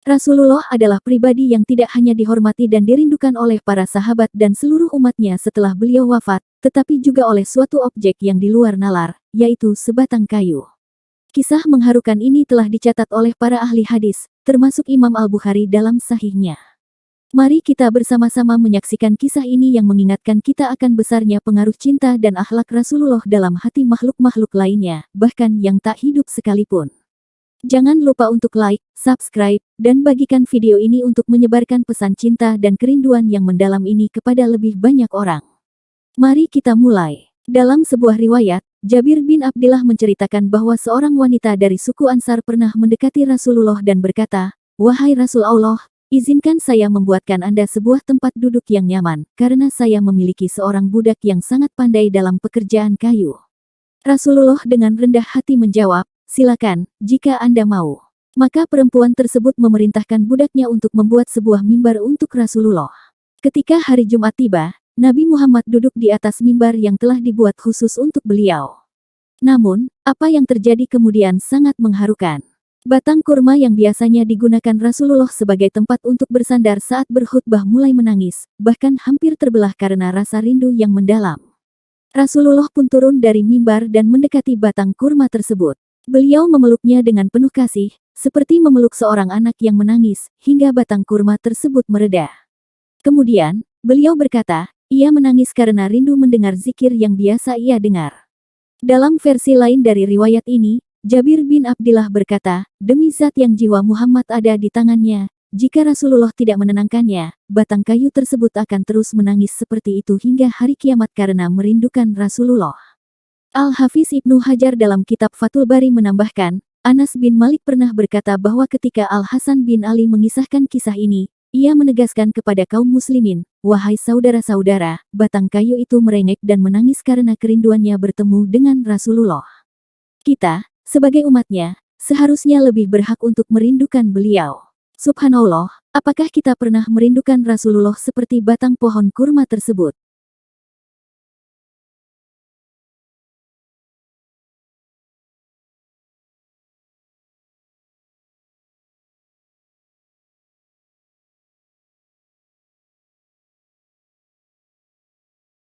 Rasulullah adalah pribadi yang tidak hanya dihormati dan dirindukan oleh para sahabat dan seluruh umatnya setelah beliau wafat, tetapi juga oleh suatu objek yang di luar nalar, yaitu sebatang kayu. Kisah mengharukan ini telah dicatat oleh para ahli hadis, termasuk Imam Al-Bukhari dalam sahihnya. Mari kita bersama-sama menyaksikan kisah ini yang mengingatkan kita akan besarnya pengaruh cinta dan akhlak Rasulullah dalam hati makhluk-makhluk lainnya, bahkan yang tak hidup sekalipun. Jangan lupa untuk like, subscribe, dan bagikan video ini untuk menyebarkan pesan cinta dan kerinduan yang mendalam ini kepada lebih banyak orang. Mari kita mulai. Dalam sebuah riwayat, Jabir bin Abdillah menceritakan bahwa seorang wanita dari suku Ansar pernah mendekati Rasulullah dan berkata, "Wahai Rasul Allah, izinkan saya membuatkan Anda sebuah tempat duduk yang nyaman, karena saya memiliki seorang budak yang sangat pandai dalam pekerjaan kayu." Rasulullah dengan rendah hati menjawab, "Silakan, jika Anda mau." Maka perempuan tersebut memerintahkan budaknya untuk membuat sebuah mimbar untuk Rasulullah. Ketika hari Jumat tiba, Nabi Muhammad duduk di atas mimbar yang telah dibuat khusus untuk beliau. Namun, apa yang terjadi kemudian sangat mengharukan. Batang kurma yang biasanya digunakan Rasulullah sebagai tempat untuk bersandar saat berkhutbah mulai menangis, bahkan hampir terbelah karena rasa rindu yang mendalam. Rasulullah pun turun dari mimbar dan mendekati batang kurma tersebut. Beliau memeluknya dengan penuh kasih, seperti memeluk seorang anak yang menangis, hingga batang kurma tersebut mereda. Kemudian, beliau berkata, ia menangis karena rindu mendengar zikir yang biasa ia dengar. Dalam versi lain dari riwayat ini, Jabir bin Abdillah berkata, "Demi zat yang jiwa Muhammad ada di tangannya, jika Rasulullah tidak menenangkannya, batang kayu tersebut akan terus menangis seperti itu hingga hari kiamat karena merindukan Rasulullah." Al-Hafiz Ibnu Hajar dalam kitab Fathul Bari menambahkan, Anas bin Malik pernah berkata bahwa ketika Al-Hasan bin Ali mengisahkan kisah ini, ia menegaskan kepada kaum muslimin, "Wahai saudara-saudara, batang kayu itu merengek dan menangis karena kerinduannya bertemu dengan Rasulullah. Kita, sebagai umatnya, seharusnya lebih berhak untuk merindukan beliau." Subhanallah, apakah kita pernah merindukan Rasulullah seperti batang pohon kurma tersebut?